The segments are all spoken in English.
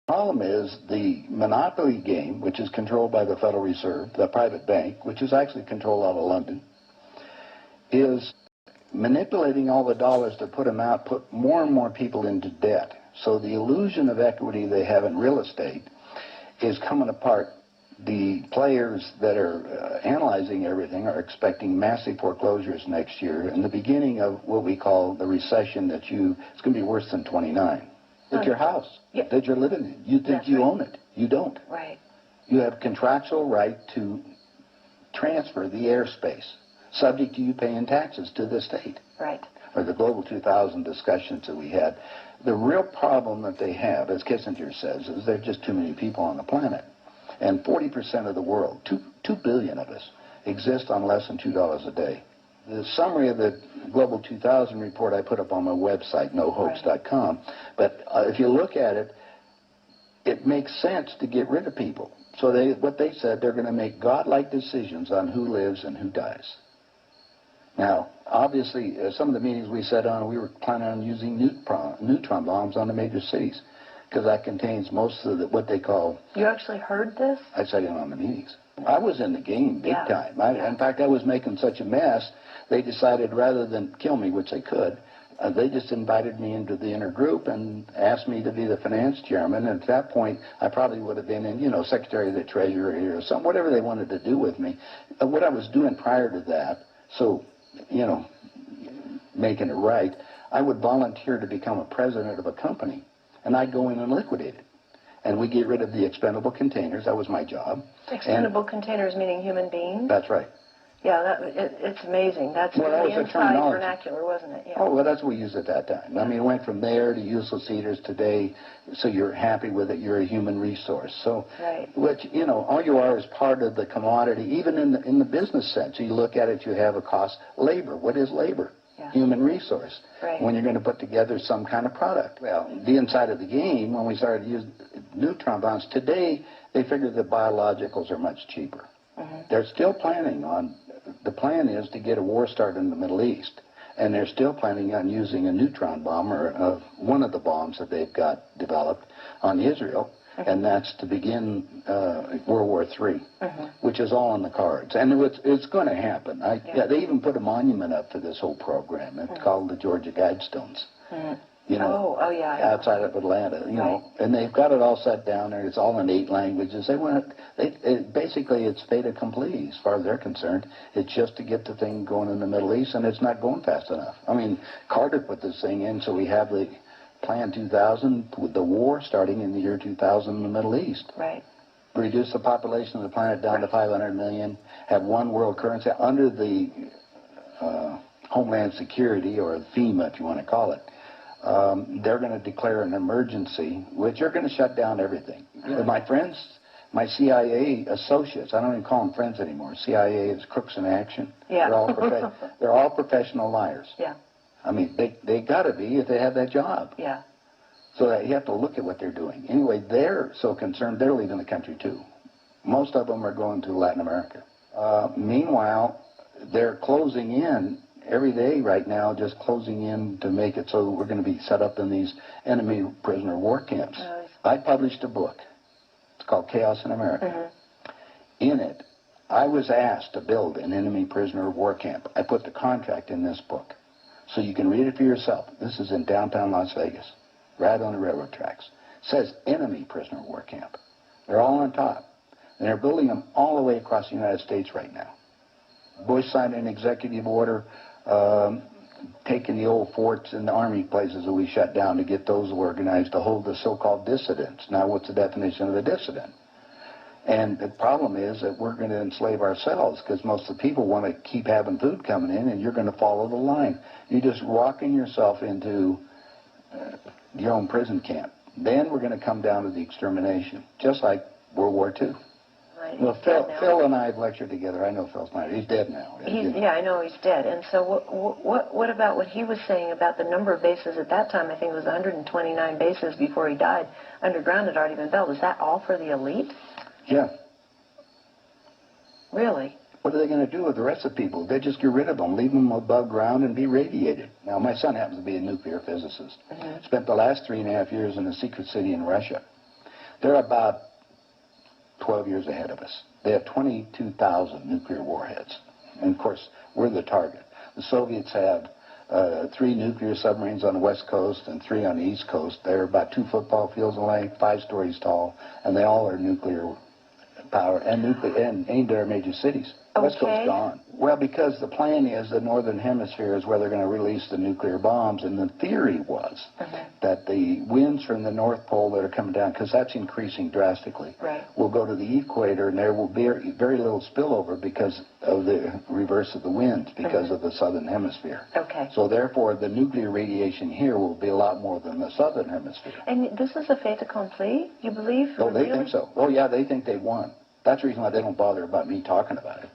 problem is the monopoly game, which is controlled by the Federal Reserve, the private bank, which is actually controlled out of London, is manipulating all the dollars to put them out, put more and more people into debt. So the illusion of equity they have in real estate is coming apart. The players that are analyzing everything are expecting massive foreclosures next year and the beginning of what we call the recession it's going to be worse than 29. It's your house that you're living in. You think you own it. You don't. Right. You have contractual right to transfer the airspace, subject to you paying taxes to the state. Right. Or the Global 2000 discussions that we had. The real problem that they have, as Kissinger says, is there are just too many people on the planet. And 40% of the world, 2 billion of us, exist on less than $2 a day. The summary of the Global 2000 report I put up on my website, nohoax.com, but if you look at it, it makes sense to get rid of people. So what they said, they're going to make godlike decisions on who lives and who dies. Now, obviously, some of the meetings we sat on, we were planning on using neutron bombs on the major cities, because that contains most of what they call... You actually heard this? I sat in on the meetings. I was in the game big time. In fact, I was making such a mess, they decided rather than kill me, which they could, they just invited me into the inner group and asked me to be the finance chairman. And at that point, I probably would have been in, Secretary of the Treasury or something, whatever they wanted to do with me. What I was doing prior to that, so, making it right, I would volunteer to become a president of a company, and I'd go in and liquidate it. And we get rid of the expendable containers. That was my job. Expendable containers meaning human beings? That's right. Yeah, it's amazing. That's really inside vernacular, wasn't it? Yeah. Oh, well, that's what we used at that time. Yeah. I mean, it went from there to useless eaters today, so you're happy with it, you're a human resource. So, which, all you are is part of the commodity, even in the business sense. You look at it, you have a cost. Labor, what is labor? Yeah. Human resource. Right. When you're going to put together some kind of product. Well, the inside of the game, when we started using neutron bombs, today they figure that biologicals are much cheaper. Mm-hmm. They're still planning on, the plan is to get a war started in the Middle East, and they're still planning on using a neutron bomb, or one of the bombs that they've got developed on Israel, and that's to begin World War III, which is all on the cards. And it's going to happen. They even put a monument up for this whole program. It's called the Georgia Guidestones. Outside of Atlanta, and they've got it all set down there. It's all in 8 languages. Basically, it's fait accompli as far as they're concerned. It's just to get the thing going in the Middle East, and it's not going fast enough. I mean, Carter put this thing in, so we have the Plan 2000, with the war starting in the year 2000 in the Middle East. Right. Reduce the population of the planet down to 500 million, have one world currency under the Homeland Security, or FEMA, if you want to call it. They're going to declare an emergency, which are going to shut down everything. My friends, my CIA associates, I don't even call them friends anymore. CIA is crooks in action. Yeah. They're all professional liars. Yeah. I mean, they got to be if they have that job. Yeah. So that you have to look at what they're doing. Anyway, they're so concerned, they're leaving the country too. Most of them are going to Latin America. Meanwhile, they're closing in every day right now, just closing in to make it so we're going to be set up in these enemy prisoner war camps. I published a book. It's called Chaos in America. In it, I was asked to build an enemy prisoner war camp. I put the contract in this book, so you can read it for yourself. This is in downtown Las Vegas, right on the railroad tracks. It says enemy prisoner war camp. They're all on top. And they're building them all the way across the United States right now. Bush signed an executive order taking the old forts and the army places that we shut down to get those organized to hold the so-called dissidents. Now, what's the definition of a dissident? And the problem is that we're going to enslave ourselves, because most of the people want to keep having food coming in, and you're going to follow the line. You're just walking yourself into your own prison camp. Then we're going to come down to the extermination, just like World War II. Right. Well, Phil and I have lectured together. I know Phil's not. He's dead now. Yeah, I know he's dead. And so what about what he was saying about the number of bases at that time? I think it was 129 bases before he died. Underground had already been built. Is that all for the elite? Yeah. Really? What are they going to do with the rest of the people? They just get rid of them, leave them above ground, and be radiated. Now, my son happens to be a nuclear physicist. Spent the last 3.5 years in a secret city in Russia. They're about 12 years ahead of us. They have 22,000 nuclear warheads. And, of course, we're the target. The Soviets have 3 nuclear submarines on the west coast and 3 on the east coast. They're about 2 football fields in length, 5 stories tall, and they all are nuclear power and aimed at our major cities. The west coast gone. Well, because the plan is the northern hemisphere is where they're going to release the nuclear bombs, and the theory was that the winds from the North Pole that are coming down, because that's increasing drastically, will go to the equator, and there will be very little spillover because of the reverse of the winds, because of the southern hemisphere. So therefore, the nuclear radiation here will be a lot more than the southern hemisphere. And this is a fait accompli, you believe? Oh, they think so. Oh, yeah, they think they've won. That's the reason why they don't bother about me talking about it.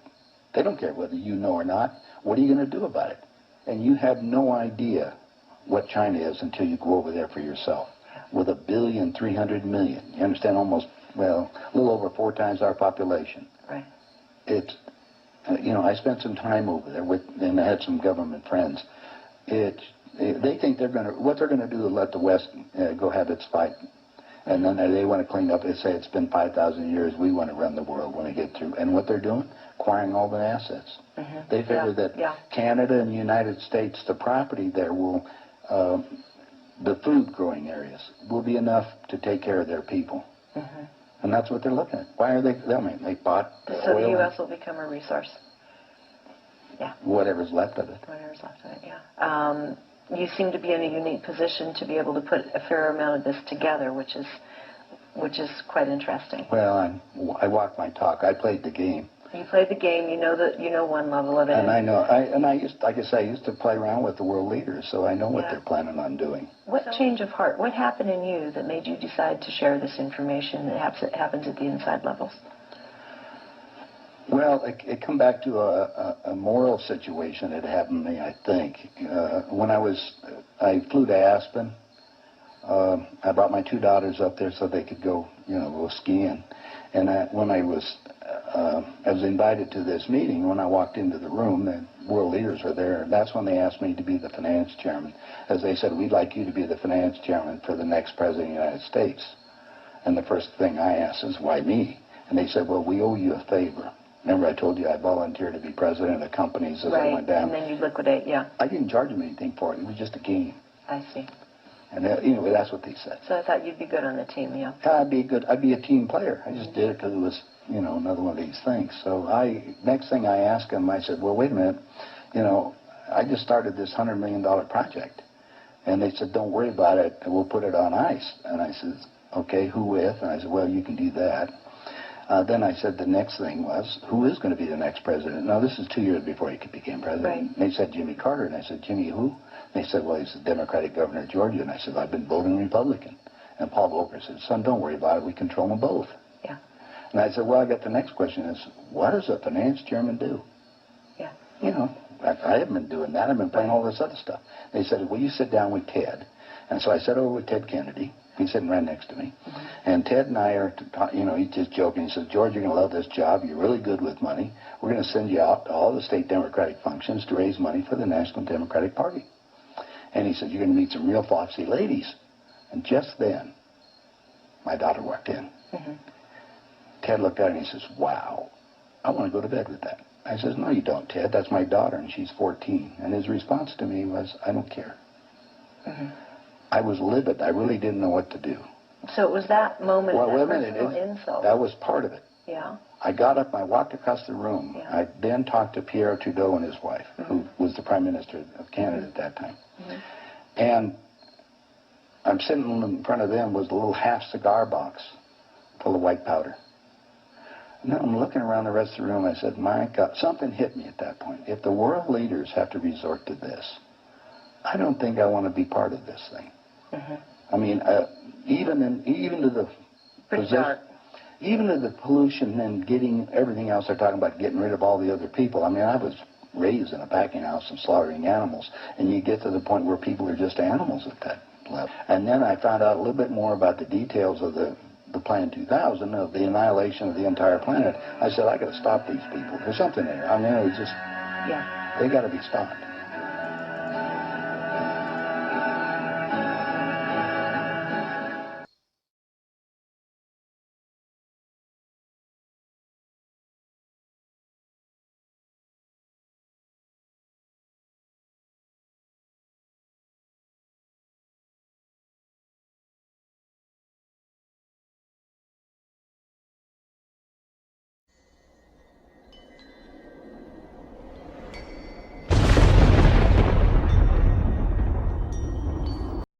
They don't care whether you know or not. What are you going to do about it? And you have no idea what China is until you go over there for yourself. With 1,300,000,000. You understand? Almost, well, a little over 4 times our population. Right. It's, you know, I spent some time over there and I had some government friends. They think what they're going to do is let the West go have its fight. And then they want to clean up. They say it's been 5,000 years. We want to run the world when we get through. And what they're doing? Acquiring all the assets. They figure that Canada and the United States, the property there will, the food growing areas, will be enough to take care of their people. And that's what they're looking at. Why are they? I mean, they bought so oil. the U.S. will become a resource. Yeah. Whatever's left of it. Whatever's left of it, yeah. You seem to be in a unique position to be able to put a fair amount of this together, which is quite interesting. Well, I walk my talk. I played the game. You played the game. You know one level of it. And I know. I used to play around with the world leaders, so I know what they're planning on doing. What change of heart? What happened in you that made you decide to share this information that happens at the inside levels? Well, it come back to a moral situation that happened to me, I think. When I flew to Aspen. I brought my 2 daughters up there so they could go skiing. And when I was invited to this meeting, when I walked into the room, the world leaders were there. That's when they asked me to be the finance chairman. As they said, we'd like you to be the finance chairman for the next president of the United States. And the first thing I asked is, why me? And they said, well, we owe you a favor. Remember I told you I volunteered to be president of companies as I went down? And then you liquidate, I didn't charge them anything for it. It was just a game. I see. And anyway, that's what they said. So I thought you'd be good on the team, I'd be a team player. I just did it because it was, another one of these things. So next thing I asked them, I said, well, wait a minute. I just started this $100 million project. And they said, don't worry about it. We'll put it on ice. And I said, okay, who with? And I said, well, you can do that. Then I said the next thing was, who is going to be the next president? Now, this is 2 years before he became president. Right. And they said Jimmy Carter. And I said, Jimmy who? And they said, well, he's the Democratic governor of Georgia. And I said, I've been voting Republican. And Paul Volcker said, son, don't worry about it. We control them both. Yeah. And I said, well, I got the next question is, what does a finance chairman do? Yeah. I haven't been doing that. I've been playing all this other stuff. They said, well, you sit down with Ted. And so I sat over with Ted Kennedy. He's sitting right next to me. And Ted and I are, he's just joking. He says, George, you're going to love this job. You're really good with money. We're going to send you out to all the state Democratic functions to raise money for the National Democratic Party. And he said, you're going to meet some real foxy ladies. And just then, my daughter walked in. Ted looked at her and he says, wow, I want to go to bed with that. I says, no, you don't, Ted. That's my daughter, and she's 14. And his response to me was, I don't care. I was livid. I really didn't know what to do. So it was that moment, well, that personal insult. That was part of it. Yeah. I got up, I walked across the room. Yeah. I then talked to Pierre Trudeau and his wife, who was the Prime Minister of Canada at that time. And I'm sitting in front of them was a little half cigar box full of white powder. And then I'm looking around the rest of the room. I said, my God, something hit me at that point. If the world leaders have to resort to this, I don't think I want to be part of this thing. I mean, even to the position, even to the pollution and getting everything else they're talking about, getting rid of all the other people. I mean, I was raised in a packing house and slaughtering animals, and you get to the point where people are just animals at that level. And then I found out a little bit more about the details of the Plan 2000, of the annihilation of the entire planet. I said, I got to stop these people. There's something there. I mean, it was just, they got to be stopped.